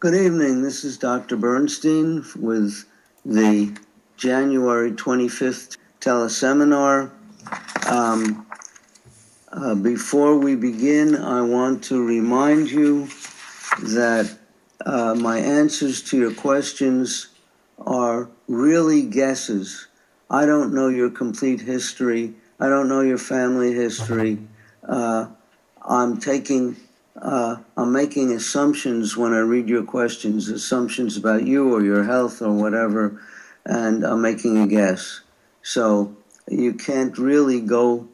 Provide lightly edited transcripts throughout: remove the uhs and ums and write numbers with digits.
Good evening. This is Dr. Bernstein with the January 25th Teleseminar. Before we begin, I want to remind you that my answers to your questions are really guesses. I don't know your complete history. I don't know your family history. I'm making assumptions when I read your questions, assumptions about you or your health or whatever, and I'm making a guess. So you can't really go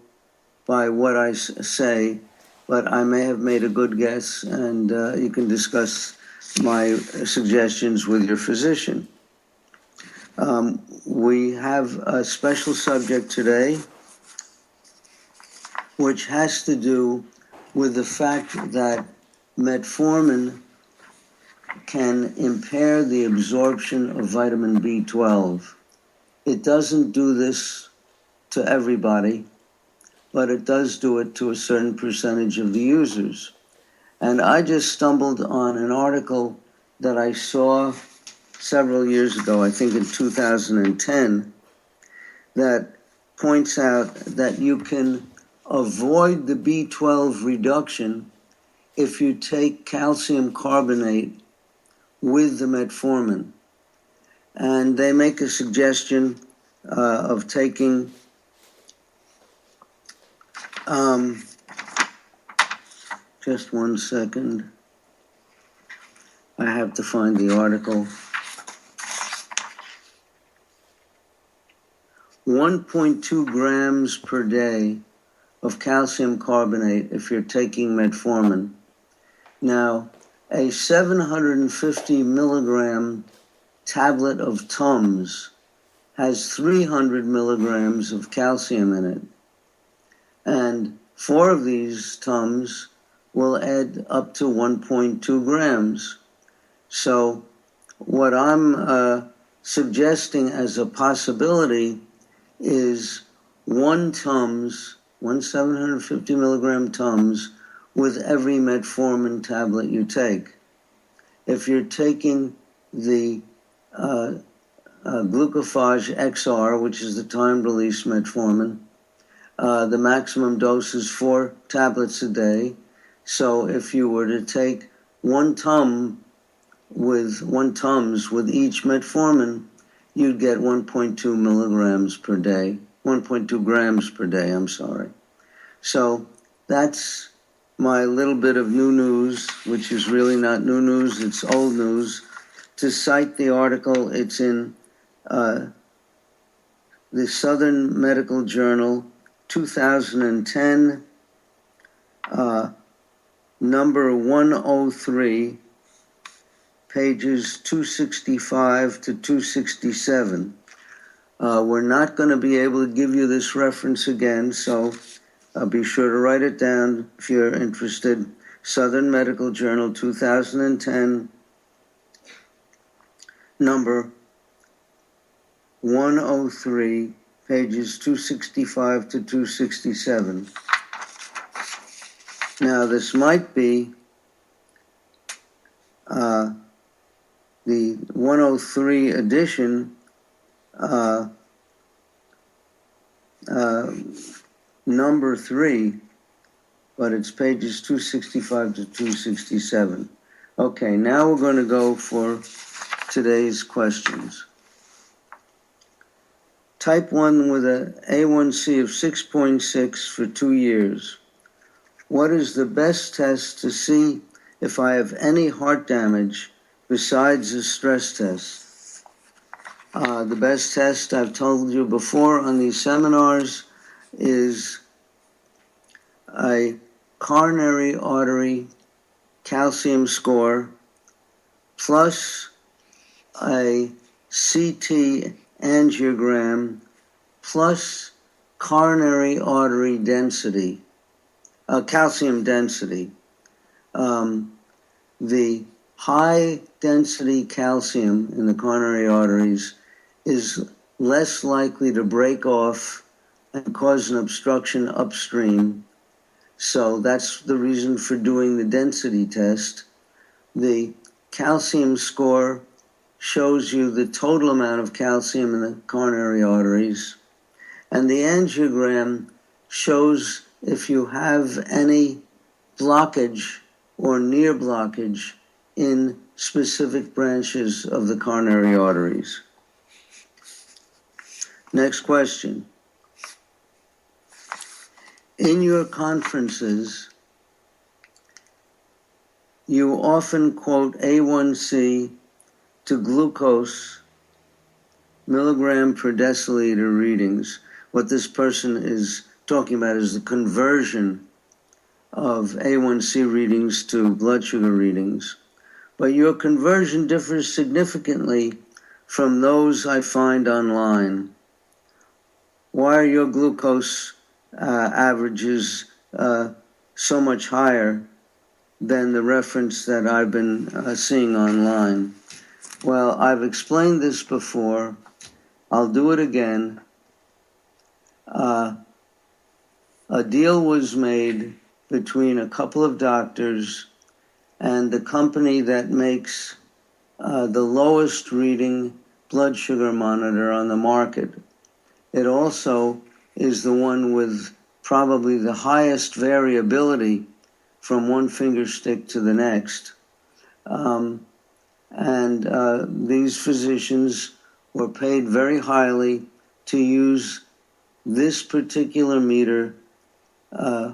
by what I say, but I may have made a good guess, and you can discuss my suggestions with your physician. We have a special subject today, which has to do with the fact that metformin can impair the absorption of vitamin B12. It doesn't do this to everybody, but it does do it to a certain percentage of the users. And I just stumbled on an article that I saw several years ago, I think in 2010, that points out that you can avoid the B12 reduction if you take calcium carbonate with the metformin. And they make a suggestion of taking just one second. I have to find the article. 1.2 grams per day of calcium carbonate if you're taking metformin. Now, a 750 milligram tablet of Tums has 300 milligrams of calcium in it. And 4 of these Tums will add up to 1.2 grams. So what I'm suggesting as a possibility is one 750 milligram Tums with every metformin tablet you take. If you're taking the glucophage XR, which is the time-release metformin, the maximum dose is 4 tablets a day. So if you were to take one Tums with each metformin, you'd get 1.2 milligrams per day, 1.2 grams per day, I'm sorry. So that's my little bit of new news, which is really not new news, it's old news. To cite the article, it's in the Southern Medical Journal, 2010, number 103, pages 265 to 267. We're not going to be able to give you this reference again, so be sure to write it down if you're interested. Southern Medical Journal, 2010, number 103, pages 265 to 267. Now, this might be the 103 edition, number 3, but it's pages 265 to 267. Okay, now we're going to go for today's questions. Type 1 with a A1C of 6.6 for 2 years. What is the best test to see if I have any heart damage besides a stress test? The best test, I've told you before on these seminars, is a coronary artery calcium score plus a CT angiogram plus coronary artery density, calcium density. The high density calcium in the coronary arteries is less likely to break off and cause an obstruction upstream. So that's the reason for doing the density test. The calcium score shows you the total amount of calcium in the coronary arteries, and the angiogram shows if you have any blockage or near blockage in specific branches of the coronary arteries. Next question. In your conferences, you often quote A1C to glucose milligram per deciliter readings. What this person is talking about is the conversion of A1C readings to blood sugar readings. But your conversion differs significantly from those I find online. Why are your glucose averages so much higher than the reference that I've been seeing online? Well, I've explained this before. I'll do it again. A deal was made between a couple of doctors and the company that makes the lowest reading blood sugar monitor on the market. It also is the one with probably the highest variability from one finger stick to the next. These physicians were paid very highly to use this particular meter,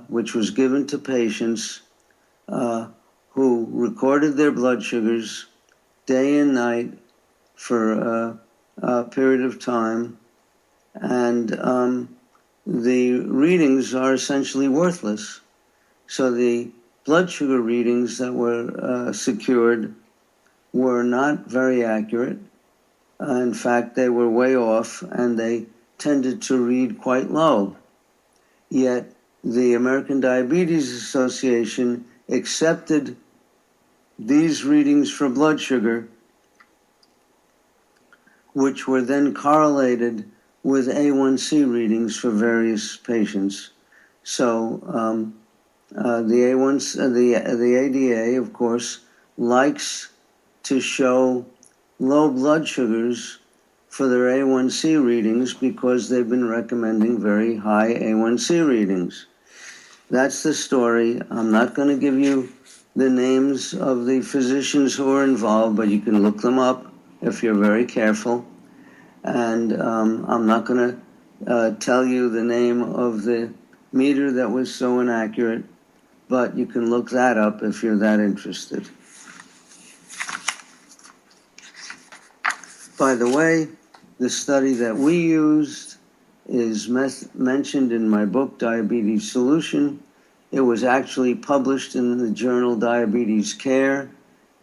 which was given to patients who recorded their blood sugars day and night for a period of time, and the readings are essentially worthless. So the blood sugar readings that were secured were not very accurate. In fact, they were way off, and they tended to read quite low. Yet the American Diabetes Association accepted these readings for blood sugar, which were then correlated with A1C readings for various patients. So the ADA, of course, likes to show low blood sugars for their A1C readings because they've been recommending very high A1C readings. That's the story. I'm not going to give you the names of the physicians who are involved, but you can look them up if you're very careful. And I'm not going to tell you the name of the meter that was so inaccurate, but you can look that up if you're that interested. By the way, the study that we used is mentioned in my book, Diabetes Solution. It was actually published in the journal Diabetes Care,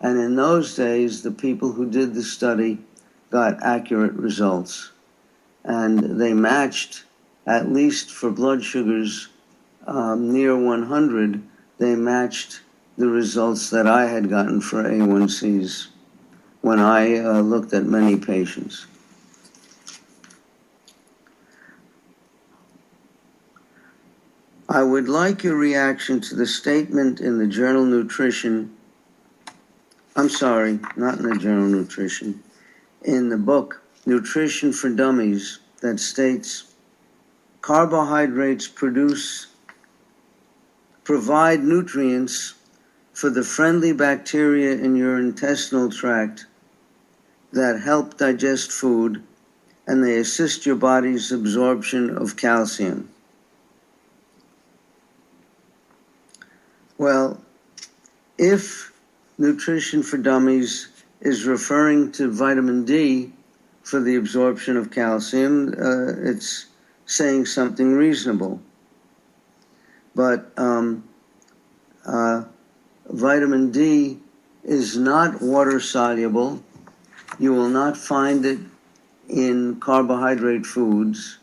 and in those days, the people who did the study got accurate results. And they matched, at least for blood sugars near 100, they matched the results that I had gotten for A1Cs when I looked at many patients. I would like your reaction to the statement in the journal Nutrition. I'm sorry, not in the journal Nutrition. In the book Nutrition for Dummies, that states carbohydrates provide nutrients for the friendly bacteria in your intestinal tract that help digest food, and they assist your body's absorption of calcium. Well, if Nutrition for Dummies is referring to vitamin D for the absorption of calcium, it's saying something reasonable. But vitamin D is not water soluble. You will not find it in carbohydrate foods.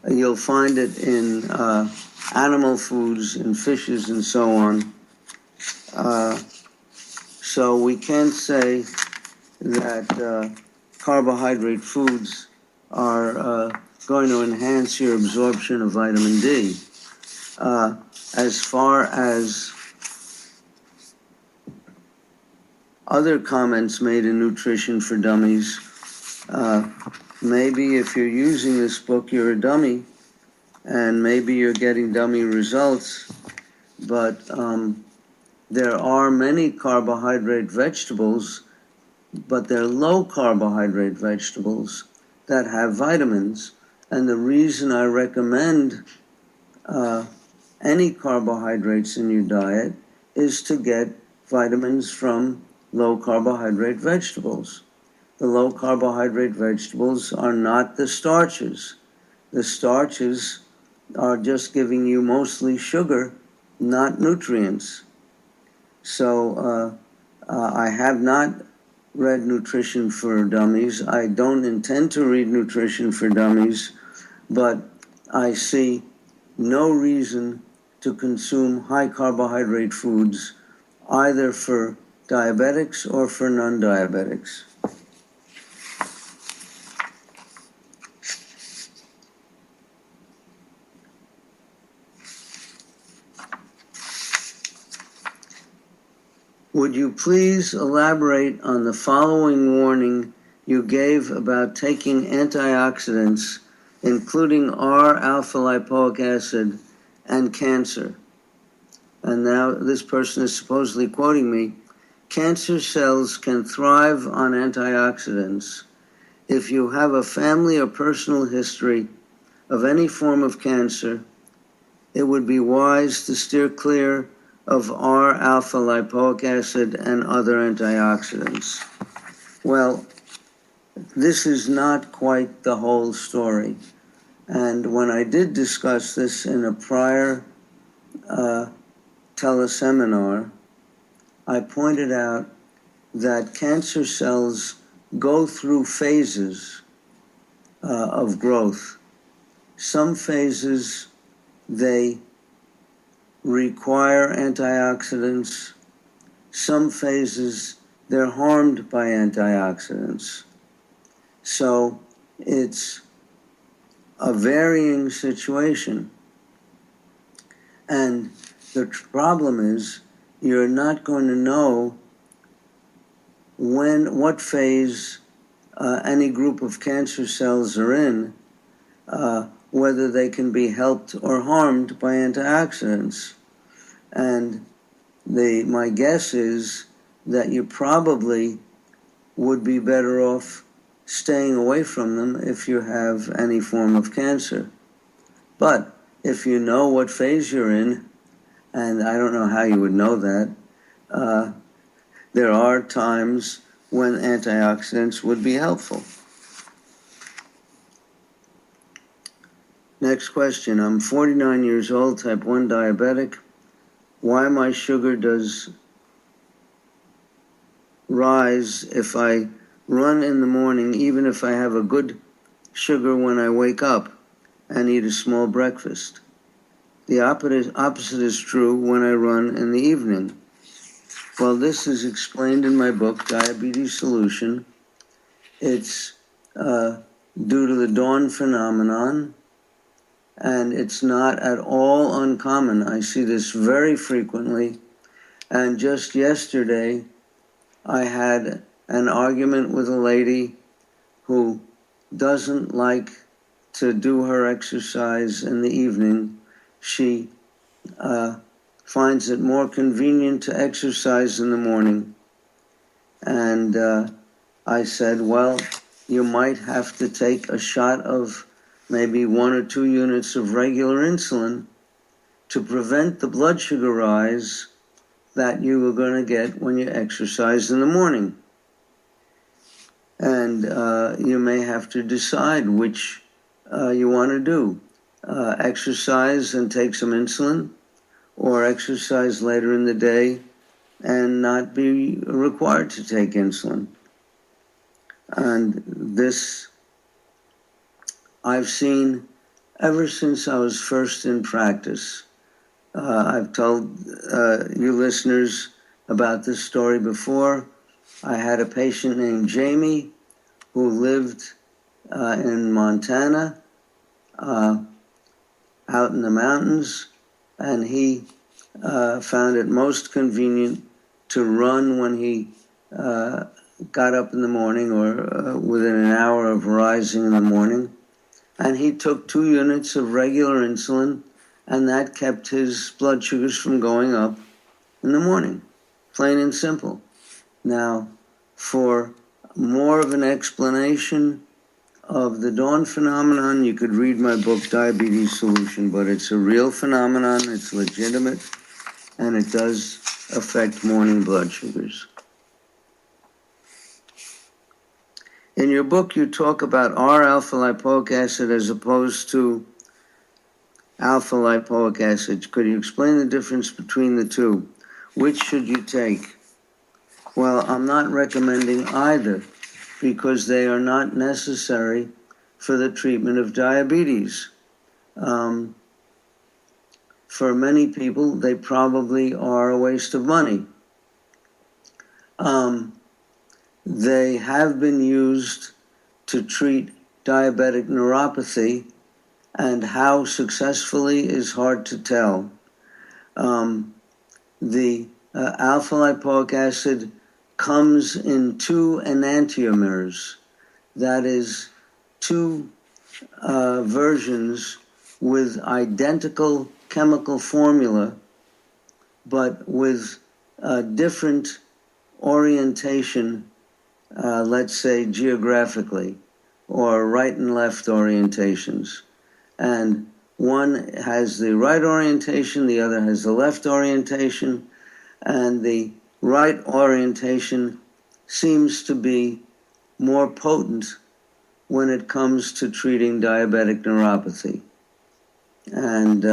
You'll find it in animal foods, in fishes, and so on. So we can't say that carbohydrate foods are going to enhance your absorption of vitamin D. As far as other comments made in Nutrition for Dummies. Maybe if you're using this book, you're a dummy, and maybe you're getting dummy results, but there are many carbohydrate vegetables, but they're low carbohydrate vegetables that have vitamins. And the reason I recommend any carbohydrates in your diet is to get vitamins from low carbohydrate vegetables. The low carbohydrate vegetables are not the starches. The starches are just giving you mostly sugar, not nutrients. So I have not read Nutrition for Dummies. I don't intend to read Nutrition for Dummies, but I see no reason to consume high carbohydrate foods either for diabetics or for non-diabetics. Would you please elaborate on the following warning you gave about taking antioxidants, including R-alpha-lipoic acid and cancer? And now this person is supposedly quoting me. Cancer cells can thrive on antioxidants. If you have a family or personal history of any form of cancer, it would be wise to steer clear of R-alpha-lipoic acid and other antioxidants. Well, this is not quite the whole story. And when I did discuss this in a prior teleseminar, I pointed out that cancer cells go through phases of growth. Some phases, they require antioxidants. Some phases, they're harmed by antioxidants. So it's a varying situation. And the problem is you're not going to know what phase any group of cancer cells are in, whether they can be helped or harmed by antioxidants. And my guess is that you probably would be better off staying away from them if you have any form of cancer. But if you know what phase you're in, and I don't know how you would know that, there are times when antioxidants would be helpful. Next question. I'm 49 years old, type 1 diabetic. Why my sugar does rise if I run in the morning, even if I have a good sugar when I wake up and eat a small breakfast? The opposite is true when I run in the evening. Well, this is explained in my book, Diabetes Solution. It's due to the dawn phenomenon, and it's not at all uncommon. I see this very frequently. And just yesterday, I had an argument with a lady who doesn't like to do her exercise in the evening. She finds it more convenient to exercise in the morning. And I said, well, you might have to take a shot of maybe 1 or 2 units of regular insulin to prevent the blood sugar rise that you are going to get when you exercise in the morning. And you may have to decide which you want to do. Exercise and take some insulin, or exercise later in the day and not be required to take insulin. And this I've seen ever since I was first in practice. I've told you listeners about this story before. I had a patient named Jamie who lived in Montana, out in the mountains, and he found it most convenient to run when he got up in the morning or within an hour of rising in the morning, and he took 2 units of regular insulin, and that kept his blood sugars from going up in the morning, plain and simple. Now, for more of an explanation of the dawn phenomenon, you could read my book, Diabetes Solution, but it's a real phenomenon, it's legitimate, and it does affect morning blood sugars. In your book, you talk about R-alpha-lipoic acid as opposed to alpha-lipoic acid. Could you explain the difference between the two? Which should you take? Well, I'm not recommending either because they are not necessary for the treatment of diabetes. For many people, they probably are a waste of money. They have been used to treat diabetic neuropathy, and how successfully is hard to tell. The alpha-lipoic acid comes in 2 enantiomers, that is, 2 versions with identical chemical formula, but with different orientation, let's say geographically, or right and left orientations. And one has the right orientation, the other has the left orientation, and the right orientation seems to be more potent when it comes to treating diabetic neuropathy. And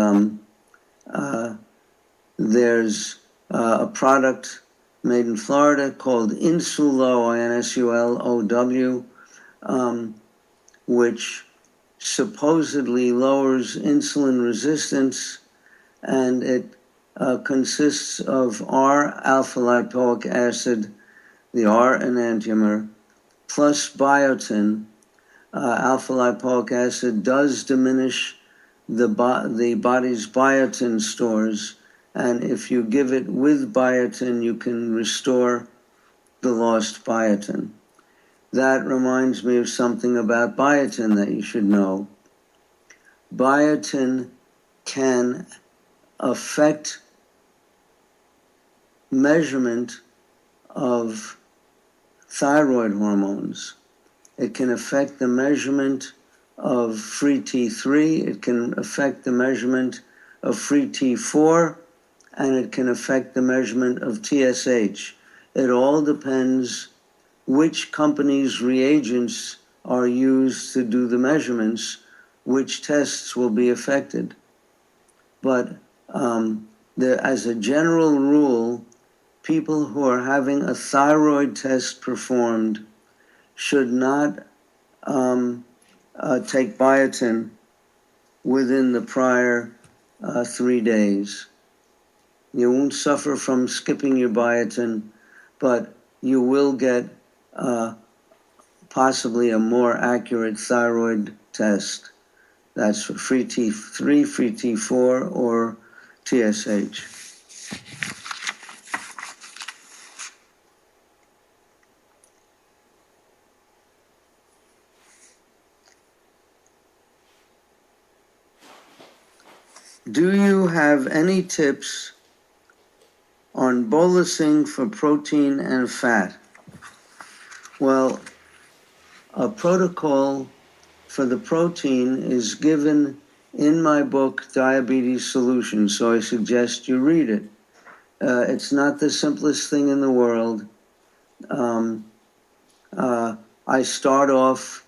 there's a product made in Florida called Insulow, I-N-S-U-L-O-W, which supposedly lowers insulin resistance, and it consists of R-alpha-lipoic acid, the R enantiomer, plus biotin. Alpha-lipoic acid does diminish the body's biotin stores, and if you give it with biotin, you can restore the lost biotin. That reminds me of something about biotin that you should know. Biotin can affect measurement of thyroid hormones. It can affect the measurement of free T3, it can affect the measurement of free T4, and it can affect the measurement of TSH. It all depends which company's reagents are used to do the measurements, which tests will be affected. But as a general rule, people who are having a thyroid test performed should not take biotin within the prior 3 days. You won't suffer from skipping your biotin, but you will get possibly a more accurate thyroid test. That's for free T3, free T4, or TSH. Do you have any tips on bolusing for protein and fat? Well, a protocol for the protein is given in my book, Diabetes Solution, so I suggest you read it. It's not the simplest thing in the world. I start off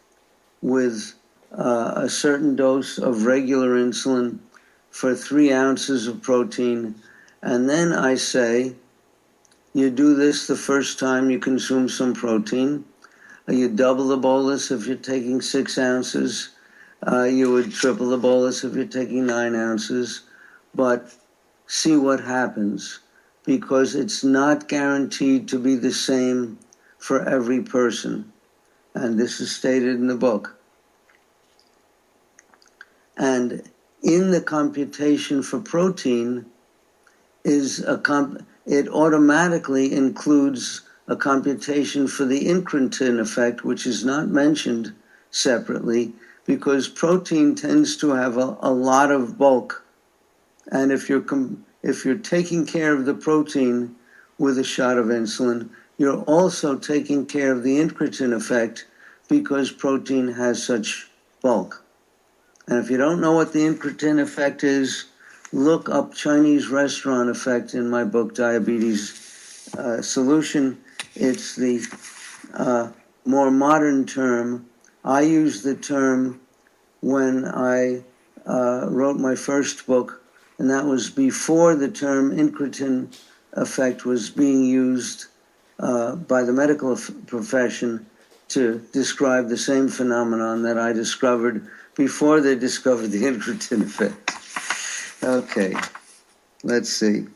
with a certain dose of regular insulin for 3 ounces of protein, and then I say, you do this the first time you consume some protein. You double the bolus if you're taking 6 ounces. You would triple the bolus if you're taking 9 ounces. But see what happens, because it's not guaranteed to be the same for every person. And this is stated in the book. And in the computation for protein it automatically includes a computation for the incretin effect, which is not mentioned separately, because protein tends to have a lot of bulk. And if you're taking care of the protein with a shot of insulin, you're also taking care of the incretin effect because protein has such bulk. And if you don't know what the incretin effect is, look up Chinese restaurant effect in my book, Diabetes Solution. It's the more modern term. I used the term when I wrote my first book, and that was before the term incretin effect was being used by the medical profession to describe the same phenomenon that I discovered before they discovered the incretin effect. Okay, let's see.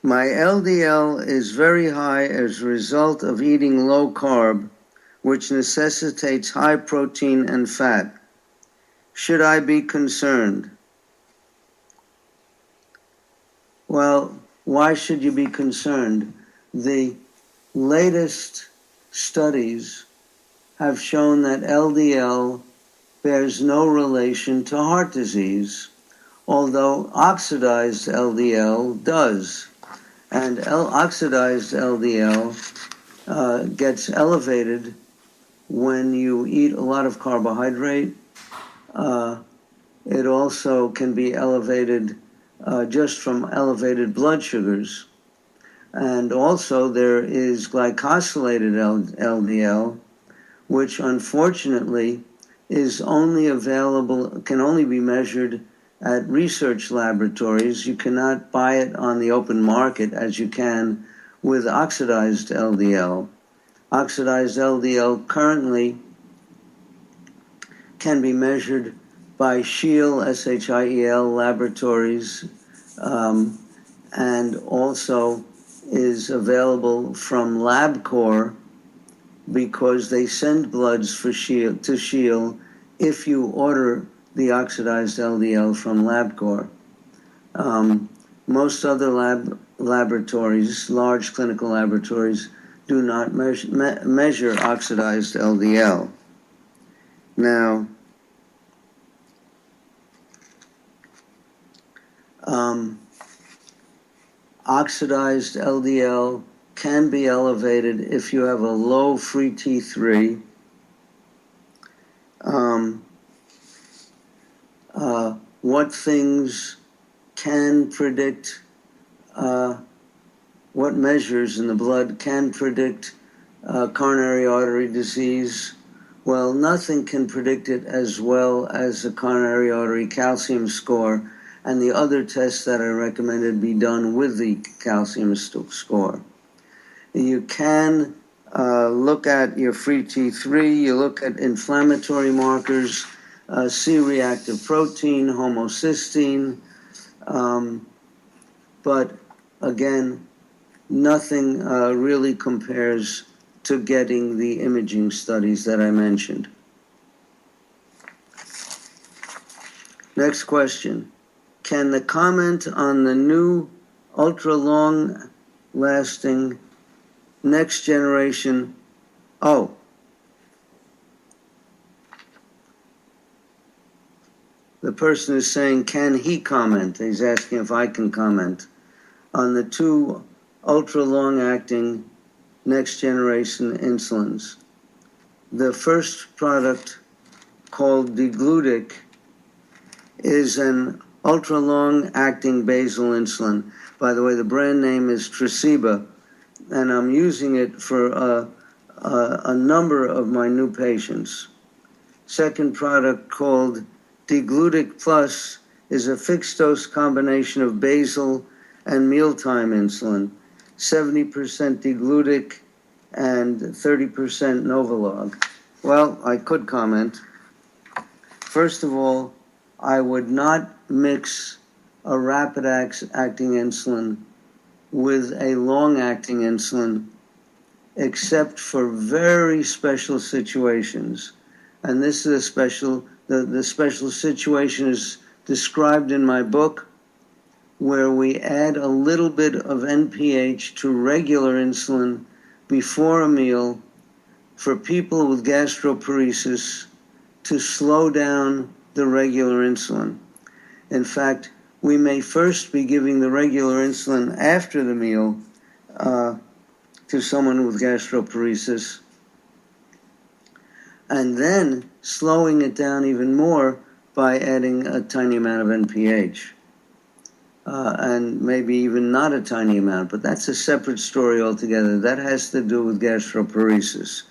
My LDL is very high as a result of eating low carb, which necessitates high protein and fat. Should I be concerned? Well, why should you be concerned? The latest studies have shown that LDL bears no relation to heart disease, although oxidized LDL does. And oxidized LDL gets elevated when you eat a lot of carbohydrate. It also can be elevated just from elevated blood sugars. And also there is glycosylated LDL, which unfortunately is only available, can only be measured at research laboratories. You cannot buy it on the open market as you can with oxidized LDL. Oxidized LDL currently can be measured by Shiel, SHIEL laboratories, and also is available from LabCorp, because they send bloods for to Shiel if you order the oxidized LDL from LabCorp. Most other laboratories, large clinical laboratories, do not measure oxidized LDL. Now, oxidized LDL can be elevated if you have a low free T3. What things can predict, what measures in the blood can predict coronary artery disease? Well, nothing can predict it as well as the coronary artery calcium score and the other tests that I recommended be done with the calcium score. You can look at your free T3, you look at inflammatory markers, C-reactive protein, homocysteine, but again, nothing really compares to getting the imaging studies that I mentioned. Next question. Can the comment on the new ultra-long-lasting next generation, the person is saying, can he comment? He's asking if I can comment on the two ultra-long-acting next-generation insulins. The first product, called Deglutic, is an ultra-long-acting basal insulin. By the way, the brand name is Tresiba, and I'm using it for a number of my new patients. Second product, called Deglutic Plus, is a fixed-dose combination of basal and mealtime insulin, 70% Deglutic and 30% Novolog. Well, I could comment. First of all, I would not mix a rapid-acting insulin with a long-acting insulin, except for very special situations. And this is the special situation is described in my book, where we add a little bit of NPH to regular insulin before a meal for people with gastroparesis to slow down the regular insulin. In fact, we may first be giving the regular insulin after the meal to someone with gastroparesis, and then slowing it down even more by adding a tiny amount of NPH. And maybe even not a tiny amount, but that's a separate story altogether. That has to do with gastroparesis.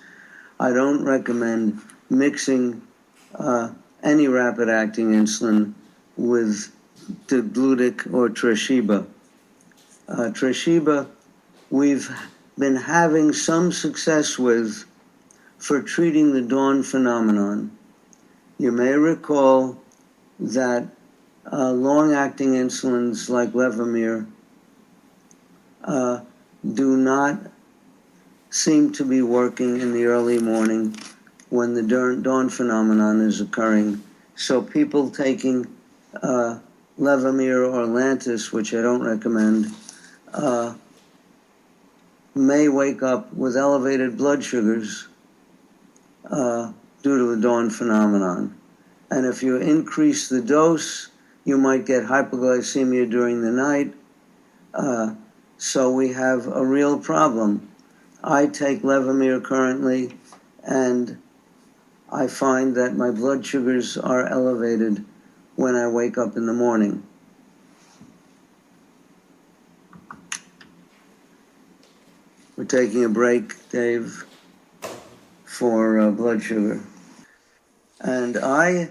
I don't recommend mixing any rapid-acting insulin with Deglutic or Tresiba. Tresiba, we've been having some success with for treating the dawn phenomenon. You may recall that long-acting insulins like Levemir do not seem to be working in the early morning when the dawn phenomenon is occurring. So people taking Levemir or Lantus, which I don't recommend, may wake up with elevated blood sugars due to the dawn phenomenon. And if you increase the dose, you might get hypoglycemia during the night. So we have a real problem. I take Levemir currently, and I find that my blood sugars are elevated when I wake up in the morning. We're taking a break, Dave, for blood sugar. And I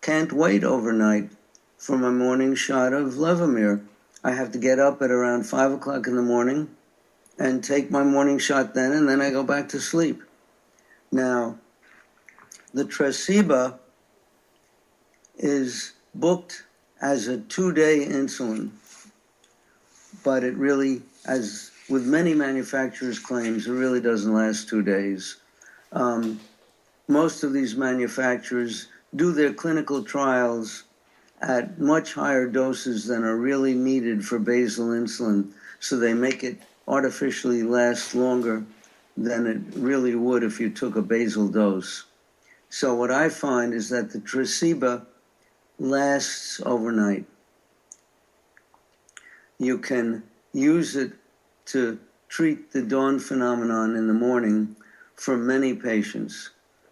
can't wait overnight for my morning shot of Levemir. I have to get up at around 5 o'clock in the morning and take my morning shot then, and then I go back to sleep. Now, the Tresiba is booked as a 2-day insulin, but it really, as with many manufacturers' claims, it really doesn't last 2 days. Most of these manufacturers do their clinical trials at much higher doses than are really needed for basal insulin, so they make it artificially last longer than it really would if you took a basal dose. So what I find is that the Tresiba lasts overnight. You can use it to treat the dawn phenomenon in the morning for many patients.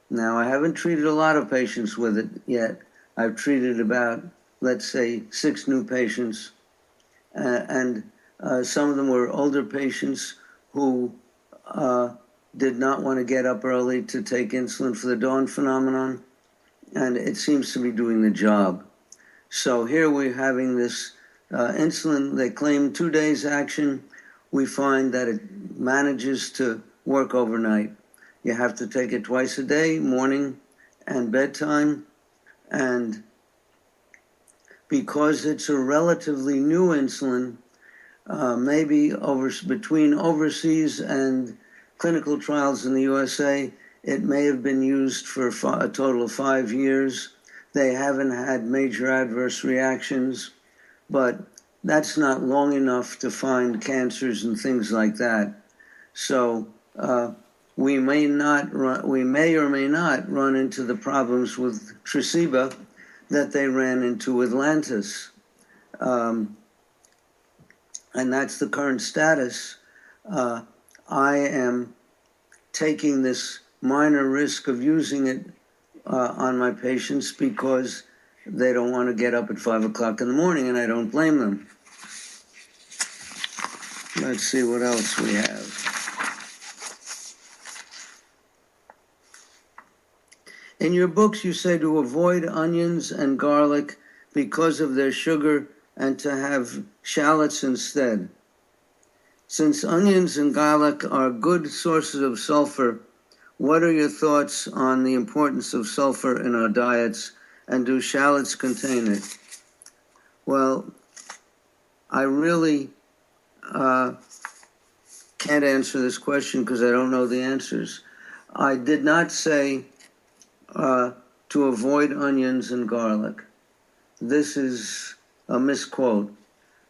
Now, I haven't treated a lot of patients with it yet. I've treated about, let's say, 6 new patients, and some of them were older patients who did not want to get up early to take insulin for the dawn phenomenon, and it seems to be doing the job. So here we're having this insulin. They claim 2 days action. We find that it manages to work overnight. You have to take it twice a day, morning and bedtime, and because it's a relatively new insulin, maybe between overseas and clinical trials in the USA, it may have been used for a total of 5 years. They haven't had major adverse reactions, but that's not long enough to find cancers and things like that. So we may or may not run into the problems with Tresiba that they ran into with Lantus. And that's the current status. I am taking this minor risk of using it on my patients because they don't want to get up at 5 o'clock in the morning, and I don't blame them. Let's see what else we have. In your books, you say to avoid onions and garlic because of their sugar and to have shallots instead. Since onions and garlic are good sources of sulfur, what are your thoughts on the importance of sulfur in our diets, and do shallots contain it? Well, I really can't answer this question because I don't know the answers. I did not say to avoid onions and garlic. This is a misquote.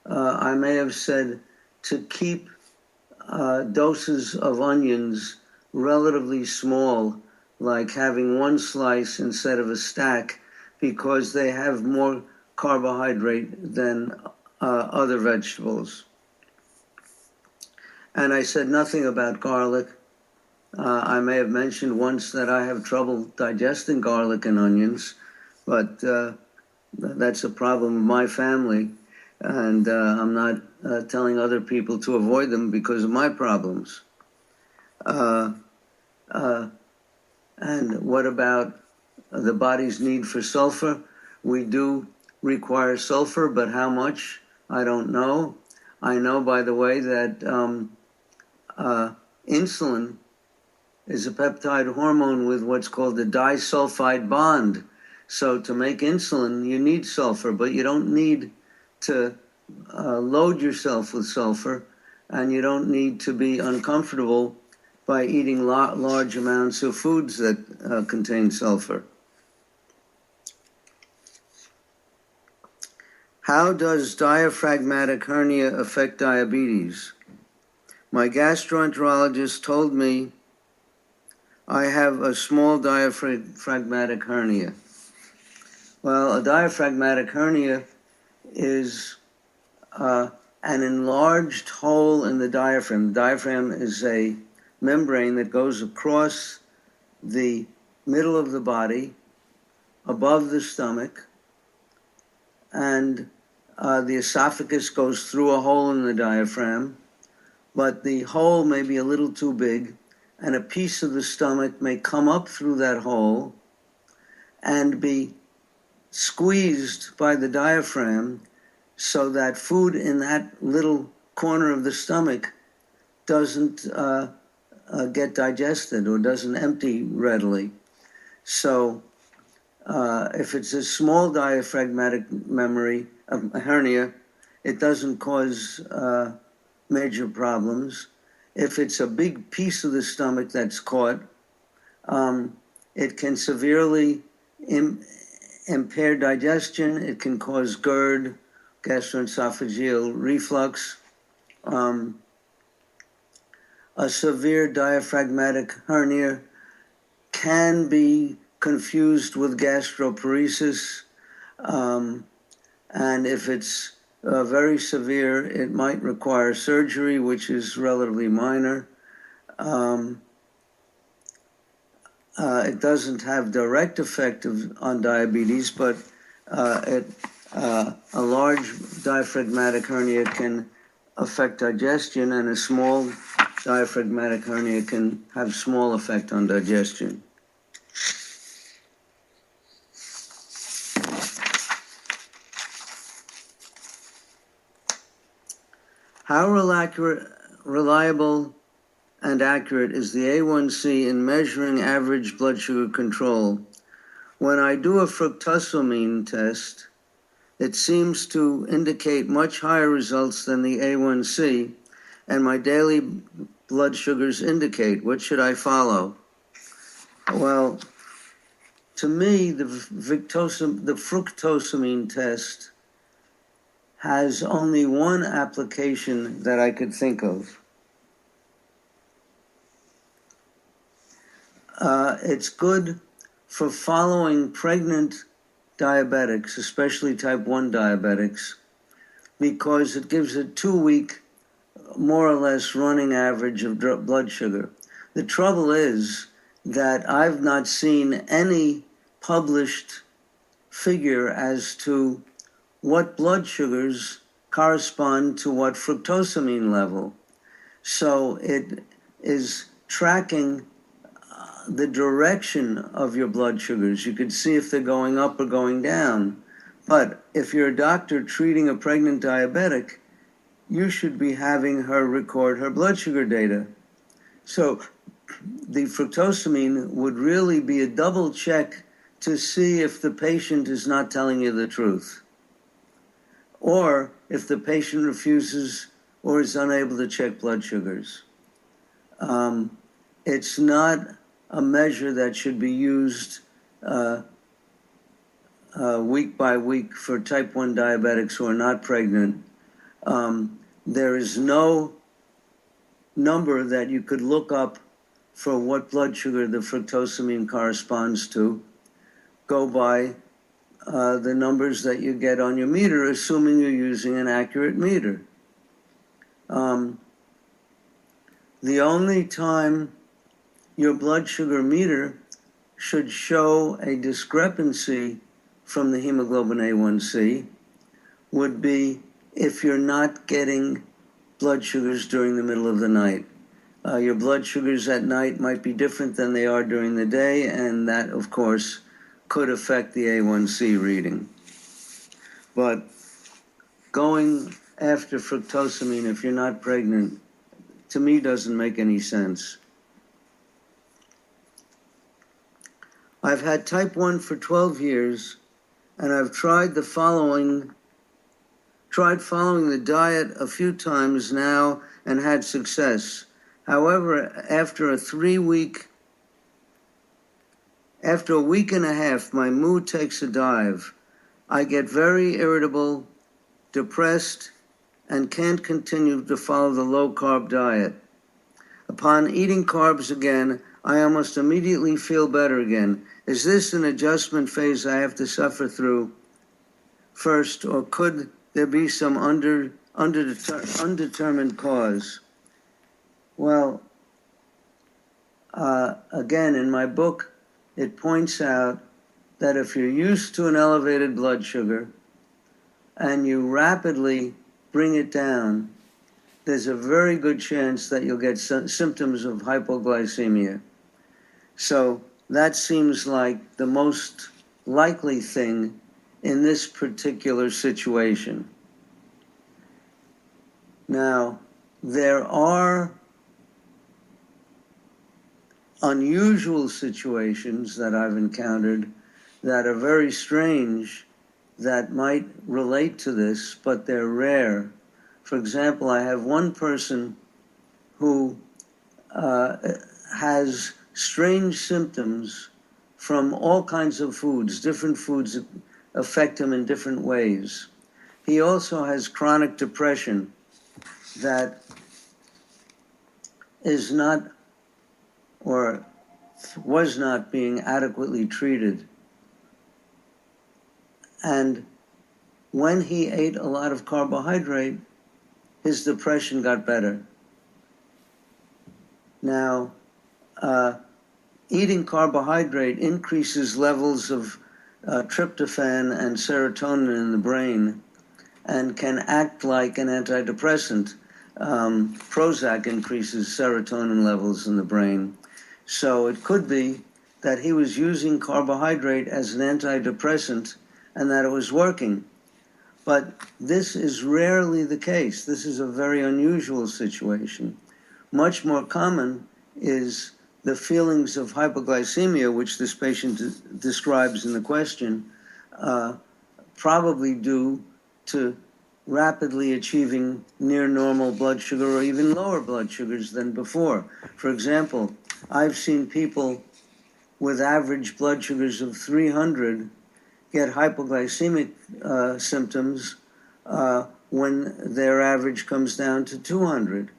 I may have said to keep doses of onions relatively small, like having one slice instead of a stack, because they have more carbohydrate than other vegetables. And I said nothing about garlic. I may have mentioned once that I have trouble digesting garlic and onions, but that's a problem of my family, and I'm not telling other people to avoid them because of my problems. And what about the body's need for sulfur? We do require sulfur, but how much? I don't know. I know, by the way, that insulin is a peptide hormone with what's called a disulfide bond. So to make insulin, you need sulfur, but you don't need to load yourself with sulfur, and you don't need to be uncomfortable by eating large amounts of foods that contain sulfur. How does diaphragmatic hernia affect diabetes? My gastroenterologist told me I have a small diaphragmatic hernia. Well, a diaphragmatic hernia is an enlarged hole in the diaphragm. The diaphragm is a membrane that goes across the middle of the body, above the stomach, and the esophagus goes through a hole in the diaphragm, but the hole may be a little too big, and a piece of the stomach may come up through that hole and be squeezed by the diaphragm so that food in that little corner of the stomach doesn't get digested or doesn't empty readily. So if it's a small diaphragmatic hernia, it doesn't cause major problems. If it's a big piece of the stomach that's caught, it can severely impair digestion. It can cause GERD, gastroesophageal reflux. A severe diaphragmatic hernia can be confused with gastroparesis, and if it's very severe, it might require surgery, which is relatively minor. It doesn't have direct effect on diabetes, but a large diaphragmatic hernia can affect digestion, and a small diaphragmatic hernia can have small effect on digestion. How reliable and accurate is the A1C in measuring average blood sugar control? When I do a fructosamine test, it seems to indicate much higher results than the A1C, and my daily blood sugars indicate. What should I follow? Well, to me, the fructosamine test has only one application that I could think of. It's good for following pregnant diabetics, especially type 1 diabetics, because it gives a 2-week, more or less, running average of blood sugar. The trouble is that I've not seen any published figure as to what blood sugars correspond to what fructosamine level. So it is tracking the direction of your blood sugars. You could see if they're going up or going down. But if you're a doctor treating a pregnant diabetic, you should be having her record her blood sugar data. So the fructosamine would really be a double check to see if the patient is not telling you the truth, or if the patient refuses or is unable to check blood sugars. It's not a measure that should be used week by week for type 1 diabetics who are not pregnant. There is no number that you could look up for what blood sugar the fructosamine corresponds to. Go by the numbers that you get on your meter, assuming you're using an accurate meter. The only time your blood sugar meter should show a discrepancy from the hemoglobin A1C would be if you're not getting blood sugars during the middle of the night. Your blood sugars at night might be different than they are during the day, and that, of course, could affect the A1C reading. But going after fructosamine if you're not pregnant, to me, doesn't make any sense. I've had type 1 for 12 years, and I've tried following the diet a few times now and had success. However, after a week and a half, my mood takes a dive. I get very irritable, depressed, and can't continue to follow the low-carb diet. Upon eating carbs again, I almost immediately feel better again. Is this an adjustment phase I have to suffer through first, or could there be some undetermined cause? Well, again, in my book, it points out that if you're used to an elevated blood sugar and you rapidly bring it down, there's a very good chance that you'll get symptoms of hypoglycemia. So that seems like the most likely thing in this particular situation. Now, there are unusual situations that I've encountered that are very strange that might relate to this, but they're rare. For example, I have one person who has strange symptoms from all kinds of foods. Different foods affect him in different ways. He also has chronic depression that is not or was not being adequately treated. And when he ate a lot of carbohydrate, his depression got better. Now, eating carbohydrate increases levels of tryptophan and serotonin in the brain and can act like an antidepressant. Prozac increases serotonin levels in the brain. So it could be that he was using carbohydrate as an antidepressant and that it was working. But this is rarely the case. This is a very unusual situation. Much more common is the feelings of hypoglycemia, which this patient describes in the question, probably due to rapidly achieving near normal blood sugar or even lower blood sugars than before. For example, I've seen people with average blood sugars of 300 get hypoglycemic symptoms when their average comes down to 200.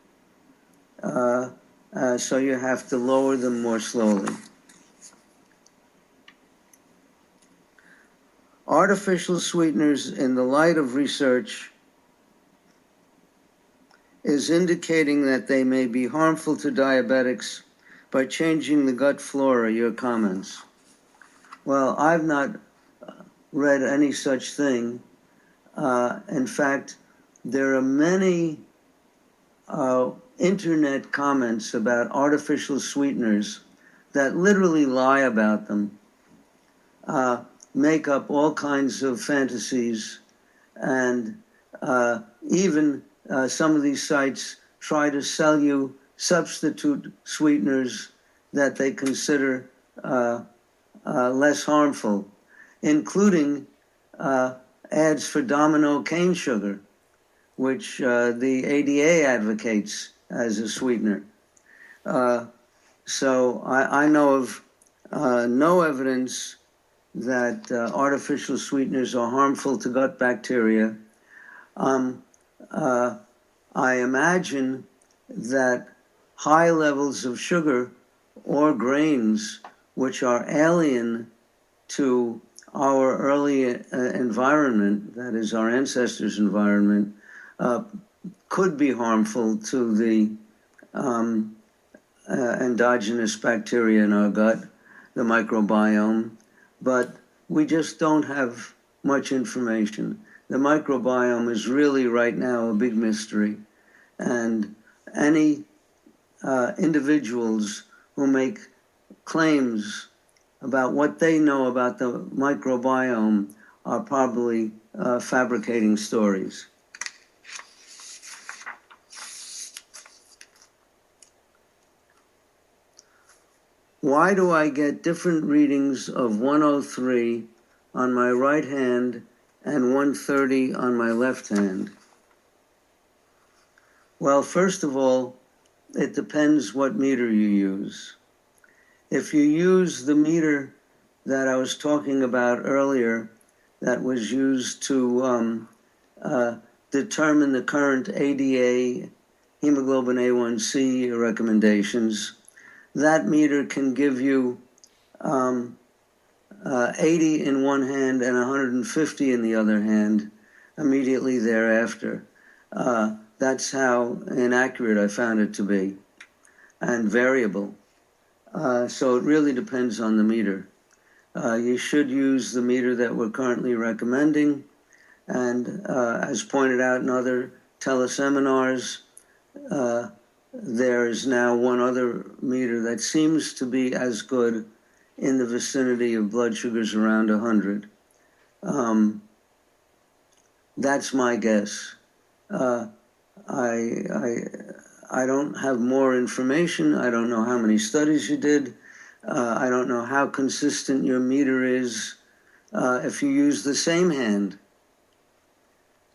So you have to lower them more slowly. Artificial sweeteners, in the light of research, is indicating that they may be harmful to diabetics by changing the gut flora. Your comments? Well, I've not read any such thing. In fact, there are many internet comments about artificial sweeteners that literally lie about them, make up all kinds of fantasies, and even some of these sites try to sell you substitute sweeteners that they consider less harmful, including ads for Domino cane sugar, which the ADA advocates as a sweetener. So I know of no evidence that artificial sweeteners are harmful to gut bacteria. I imagine that high levels of sugar or grains, which are alien to our early environment, that is our ancestors' environment, could be harmful to the endogenous bacteria in our gut, the microbiome, but we just don't have much information. The microbiome is really right now a big mystery, and any individuals who make claims about what they know about the microbiome are probably fabricating stories. Why do I get different readings of 103 on my right hand and 130 on my left hand? Well, first of all, it depends what meter you use. If you use the meter that I was talking about earlier, that was used to determine the current ADA, hemoglobin A1C recommendations, that meter can give you 80 in one hand and 150 in the other hand immediately thereafter. That's how inaccurate I found it to be, and variable. So it really depends on the meter. You should use the meter that we're currently recommending, and as pointed out in other teleseminars, there is now one other meter that seems to be as good in the vicinity of blood sugars around 100. That's my guess. I don't have more information. I don't know how many studies you did. I don't know how consistent your meter is if you use the same hand.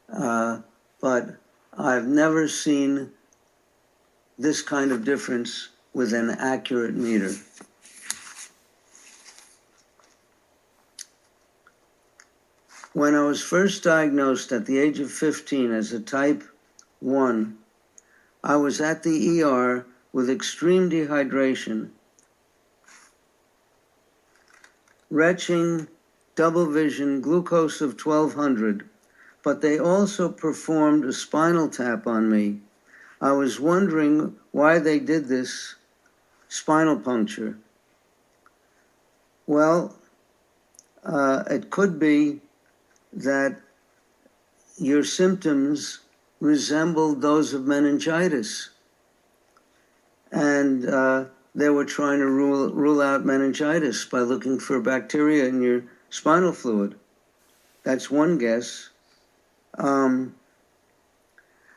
But I've never seen this kind of difference with an accurate meter. When I was first diagnosed at the age of 15 as a type 1, I was at the ER with extreme dehydration, retching, double vision, glucose of 1200, but they also performed a spinal tap on me. I was wondering why they did this spinal puncture. Well, it could be that your symptoms resembled those of meningitis, and they were trying to rule out meningitis by looking for bacteria in your spinal fluid. That's one guess.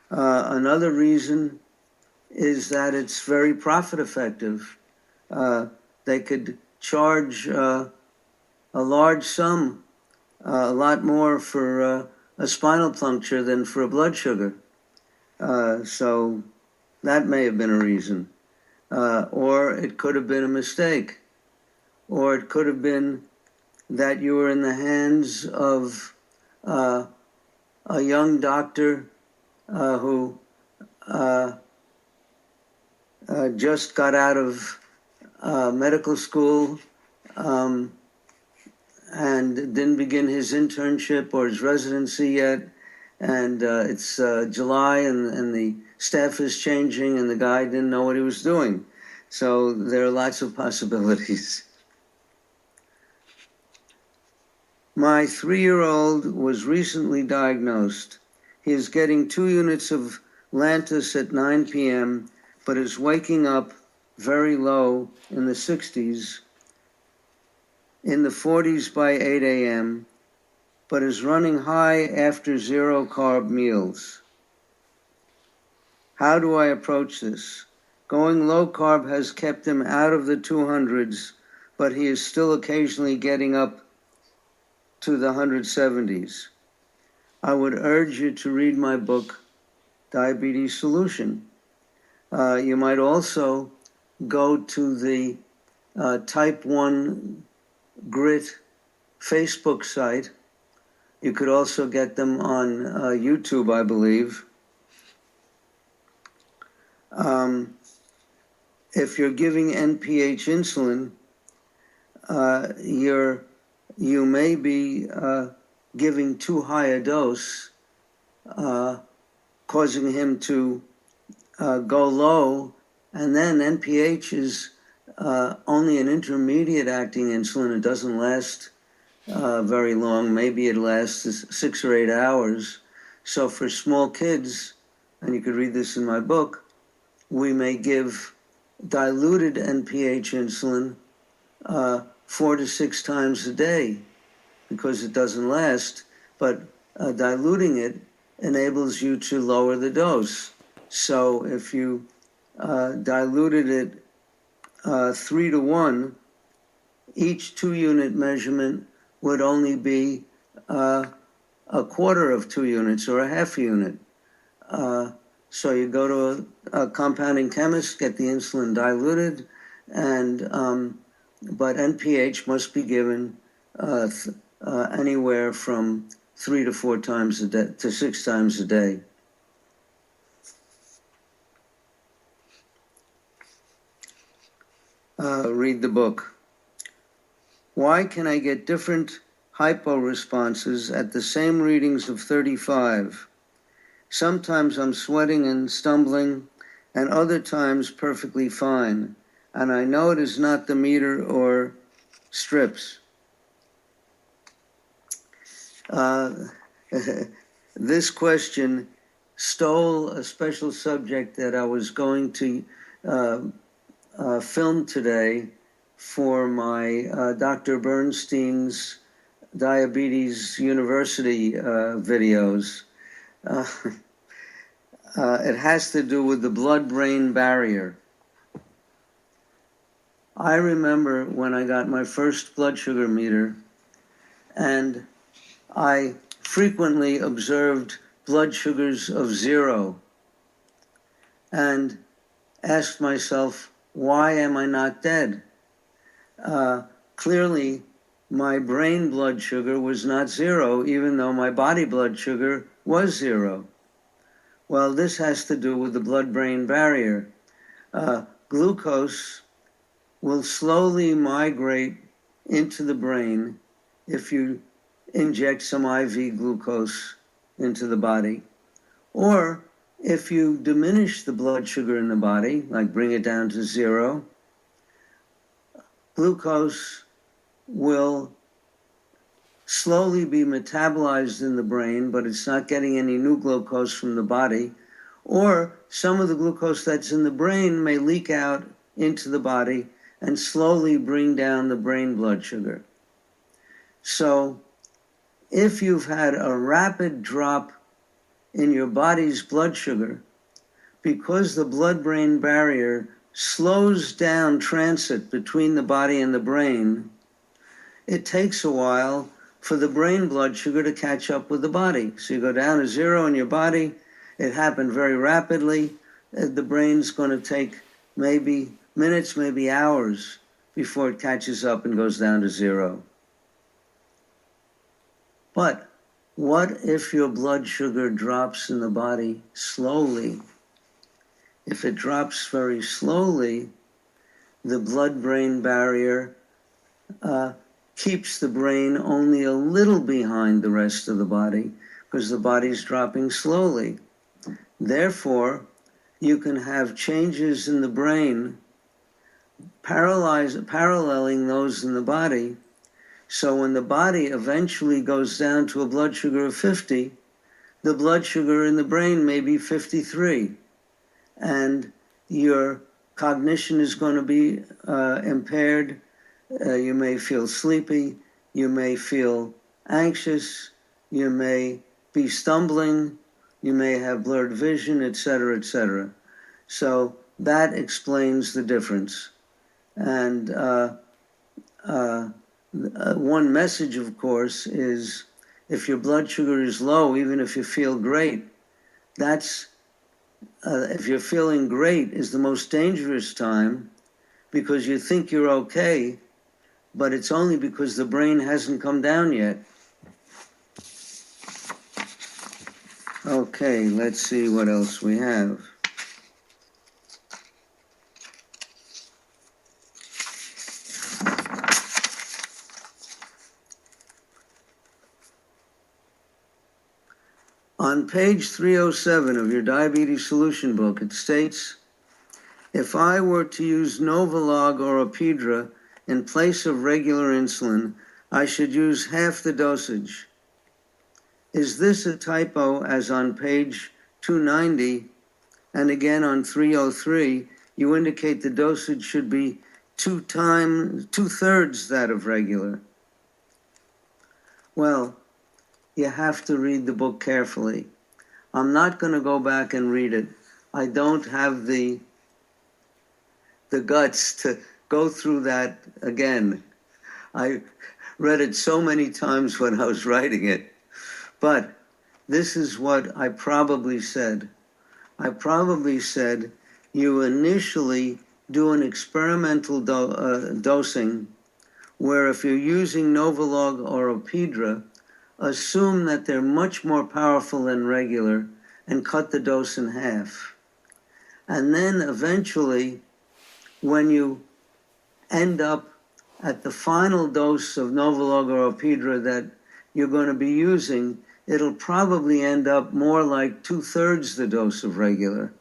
Another reason is that it's very profit effective. They could charge a large sum, a lot more for a spinal puncture than for a blood sugar. So that may have been a reason. Or it could have been a mistake. Or it could have been that you were in the hands of a young doctor who just got out of medical school and didn't begin his internship or his residency yet. And it's July and the staff is changing and the guy didn't know what he was doing. So there are lots of possibilities. My 3-year-old was recently diagnosed. He is getting 2 units of Lantus at 9 p.m., but is waking up very low in the 60s, in the 40s by 8 a.m., but is running high after zero-carb meals. How do I approach this? Going low-carb has kept him out of the 200s, but he is still occasionally getting up to the 170s. I would urge you to read my book, Diabetes Solution. You might also go to the Type 1 Grit Facebook site. You could also get them on YouTube, I believe. If you're giving NPH insulin, you may be giving too high a dose, causing him to go low, and then NPH is only an intermediate acting insulin. It doesn't last very long. Maybe it lasts 6 or 8 hours. So for small kids, and you could read this in my book, we may give diluted NPH insulin 4 to 6 times a day because it doesn't last, but diluting it enables you to lower the dose. So if you diluted it 3 to 1, each 2-unit measurement would only be a quarter of 2 units or a half unit. So you go to a compounding chemist, get the insulin diluted, and but NPH must be given anywhere from 3 to 4 times a day to 6 times a day. Read the book. Why can I get different hypo responses at the same readings of 35? Sometimes I'm sweating and stumbling, and other times perfectly fine. And I know it is not the meter or strips. This question stole a special subject that I was going to film today for my Dr. Bernstein's Diabetes University videos. It has to do with the blood-brain barrier. I remember when I got my first blood sugar meter, and I frequently observed blood sugars of 0 and asked myself, why am I not dead? Clearly, my brain blood sugar was not 0, even though my body blood sugar was 0. Well, this has to do with the blood-brain barrier. Glucose will slowly migrate into the brain if you inject some IV glucose into the body. Or if you diminish the blood sugar in the body, like bring it down to 0, glucose will slowly be metabolized in the brain, but it's not getting any new glucose from the body. Or some of the glucose that's in the brain may leak out into the body and slowly bring down the brain blood sugar. So if you've had a rapid drop in your body's blood sugar, because the blood-brain barrier slows down transit between the body and the brain, it takes a while for the brain blood sugar to catch up with the body. So you go down to 0 in your body, it happened very rapidly. The brain's going to take maybe minutes, maybe hours before it catches up and goes down to 0. But what if your blood sugar drops in the body slowly? If it drops very slowly, the blood-brain barrier keeps the brain only a little behind the rest of the body because the body's dropping slowly. Therefore, you can have changes in the brain paralleling those in the body. So when the body eventually goes down to a blood sugar of 50, the blood sugar in the brain may be 53. And your cognition is going to be impaired. You may feel sleepy. You may feel anxious. You may be stumbling. You may have blurred vision, etc., etc. So that explains the difference. And one message, of course, is if your blood sugar is low, even if you feel great, that's if you're feeling great is the most dangerous time because you think you're okay, but it's only because the brain hasn't come down yet. Okay, let's see what else we have. On page 307 of your diabetes solution book, it states, if I were to use Novolog or Opidra in place of regular insulin, I should use half the dosage. Is this a typo, as on page 290 and again on 303, you indicate the dosage should be two-thirds that of regular? Well, you have to read the book carefully. I'm not going to go back and read it. I don't have the guts to go through that again. I read it so many times when I was writing it. But this is what I probably said. I probably said you initially do an experimental dosing where if you're using Novolog or Opidra, assume that they're much more powerful than regular and cut the dose in half. And then eventually, when you end up at the final dose of Novolog or Opidra that you're going to be using, it'll probably end up more like two-thirds the dose of regular.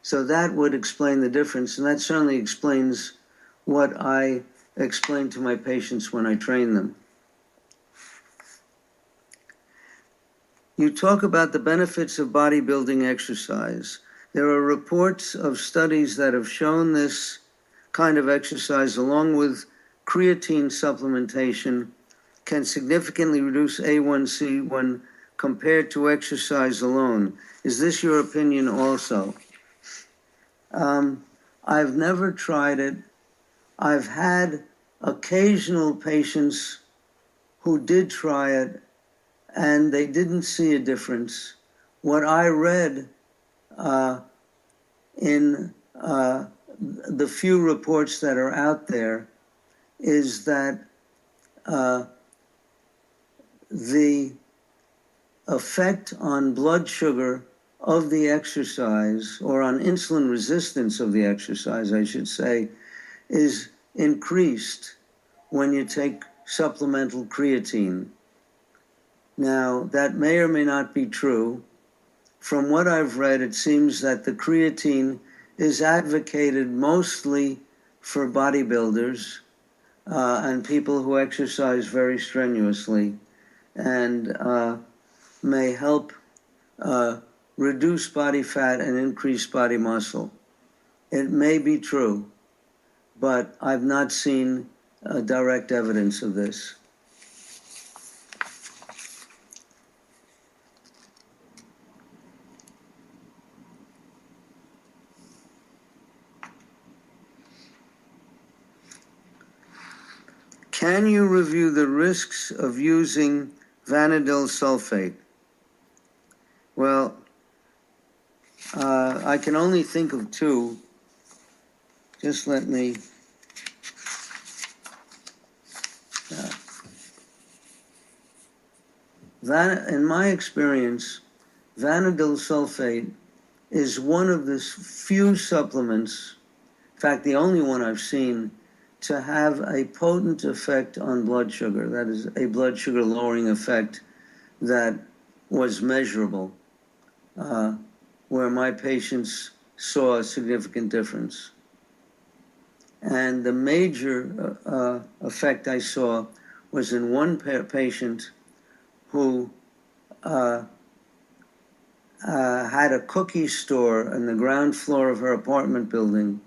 So that would explain the difference, and that certainly explains what I explain to my patients when I train them. You talk about the benefits of bodybuilding exercise. There are reports of studies that have shown this kind of exercise, along with creatine supplementation, can significantly reduce A1C when compared to exercise alone. Is this your opinion also? I've never tried it. I've had occasional patients who did try it, and they didn't see a difference. What I read in the few reports that are out there is that the effect on blood sugar of the exercise, or on insulin resistance of the exercise, I should say, is increased when you take supplemental creatine. Now, that may or may not be true. From what I've read, it seems that the creatine is advocated mostly for bodybuilders and people who exercise very strenuously, and may help reduce body fat and increase body muscle. It may be true, but I've not seen direct evidence of this. Can you review the risks of using vanadyl sulfate? Well, I can only think of two. Just let me... in my experience, vanadyl sulfate is one of the few supplements, in fact, the only one I've seen, to have a potent effect on blood sugar. That is, a blood sugar lowering effect that was measurable, where my patients saw a significant difference. And the major effect I saw was in one patient who had a cookie store on the ground floor of her apartment building,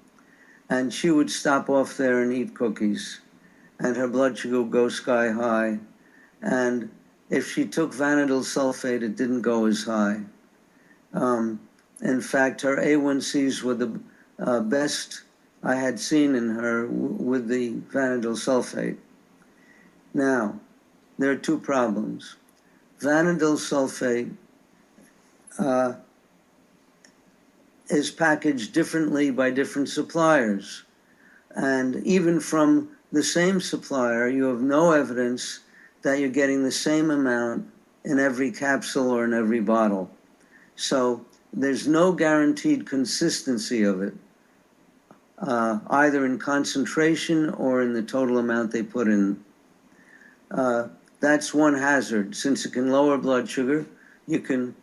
and she would stop off there and eat cookies, and her blood sugar would go sky high. And if she took vanadyl sulfate, it didn't go as high. In fact, her A1Cs were the best I had seen in her with the vanadyl sulfate. Now, there are two problems. Vanadyl sulfate is packaged differently by different suppliers. And even from the same supplier, you have no evidence that you're getting the same amount in every capsule or in every bottle. So there's no guaranteed consistency of it, either in concentration or in the total amount they put in. That's one hazard. Since it can lower blood sugar, you can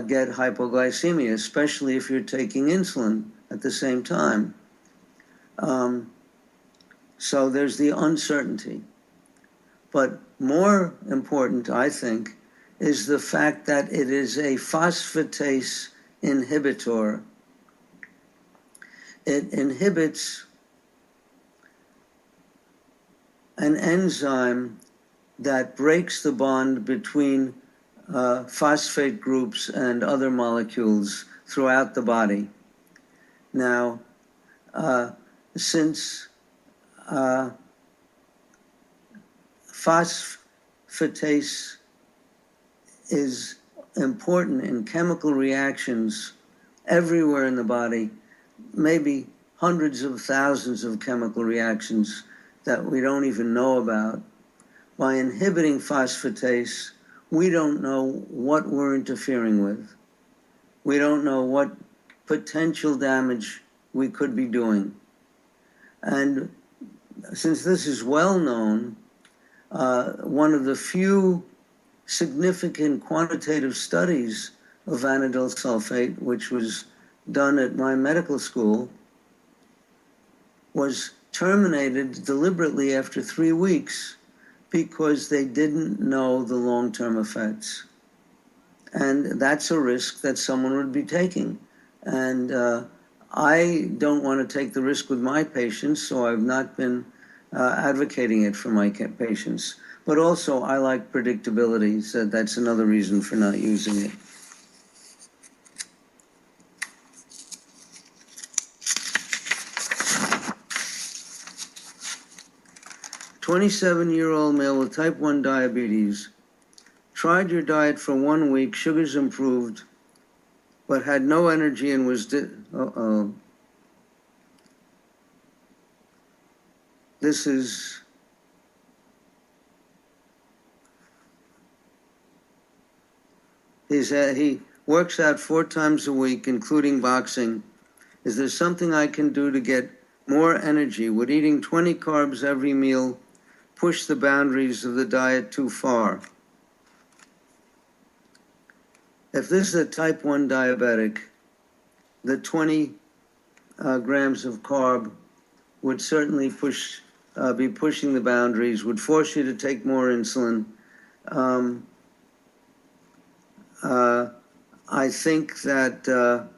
get hypoglycemia, especially if you're taking insulin at the same time. So there's the uncertainty. But more important, I think, is the fact that it is a phosphatase inhibitor. It inhibits an enzyme that breaks the bond between phosphate groups and other molecules throughout the body. Now, since phosphatase is important in chemical reactions everywhere in the body, maybe hundreds of thousands of chemical reactions that we don't even know about. By inhibiting phosphatase, we don't know what we're interfering with. We don't know what potential damage we could be doing. And since this is well known, one of the few significant quantitative studies of vanadyl sulfate, which was done at my medical school, was terminated deliberately after 3 weeks because they didn't know the long-term effects. And that's a risk that someone would be taking. And I don't want to take the risk with my patients, so I've not been advocating it for my patients. But also, I like predictability, so that's another reason for not using it. A 27-year-old male with type 1 diabetes tried your diet for 1 week, sugars improved, but had no energy and was this is he works out 4 times a week, including boxing. Is there something I can do to get more energy? Would eating 20 carbs every meal push the boundaries of the diet too far? If this is a type 1 diabetic, the 20 grams of carb would certainly be pushing the boundaries, would force you to take more insulin. I think that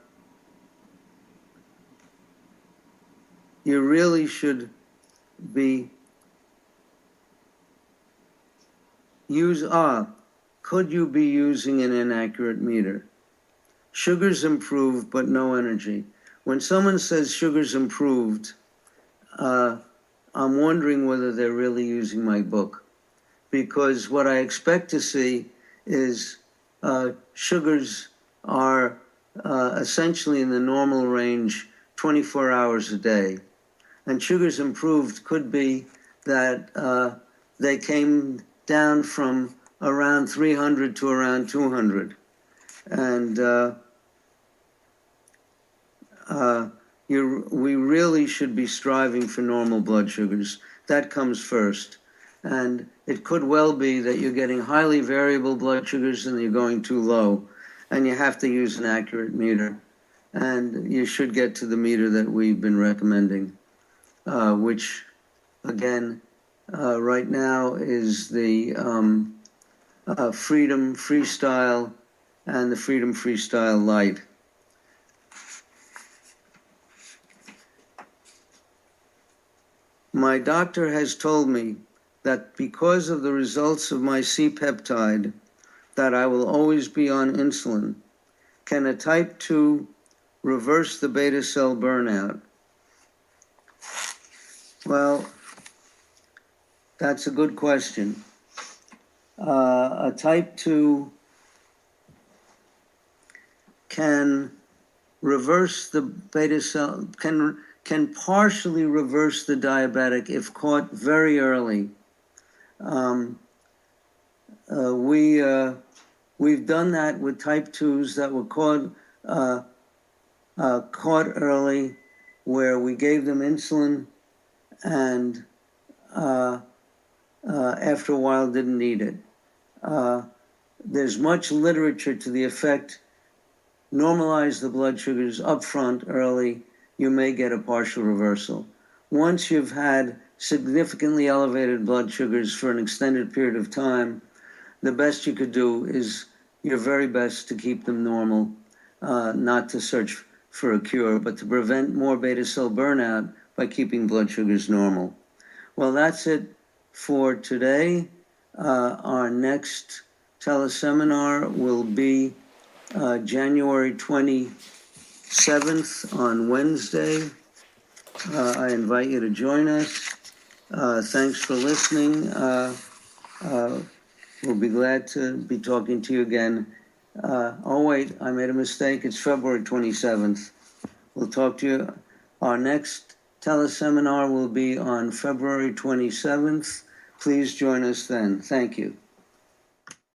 you really should be could you be using an inaccurate meter? Sugars improved, but no energy. When someone says sugars improved, I'm wondering whether they're really using my book, because what I expect to see is sugars are essentially in the normal range 24 hours a day. And sugars improved could be that they came down from around 300 to around 200. And we really should be striving for normal blood sugars. That comes first. And it could well be that you're getting highly variable blood sugars and you're going too low, and you have to use an accurate meter. And you should get to the meter that we've been recommending, which, again, right now is the Freedom Freestyle and the Freedom Freestyle Lite. My doctor has told me that because of the results of my C-peptide, that I will always be on insulin. Can a type 2 reverse the beta cell burnout? Well, that's a good question. A type 2 can reverse the beta cell, can can partially reverse the diabetic if caught very early. We've done that with type 2s that were caught early, where we gave them insulin and after a while didn't need it. There's much literature to the effect, normalize the blood sugars up front early, you may get a partial reversal. Once you've had significantly elevated blood sugars for an extended period of time, the best you could do is your very best to keep them normal, not to search for a cure, but to prevent more beta cell burnout by keeping blood sugars normal. Well, that's it for today. Our next teleseminar will be January 27th on Wednesday. I invite you to join us. Thanks for listening. We'll be glad to be talking to you again. Oh, wait, I made a mistake. It's February 27th. We'll talk to you. Our next teleseminar will be on February 27th. Please join us then. Thank you.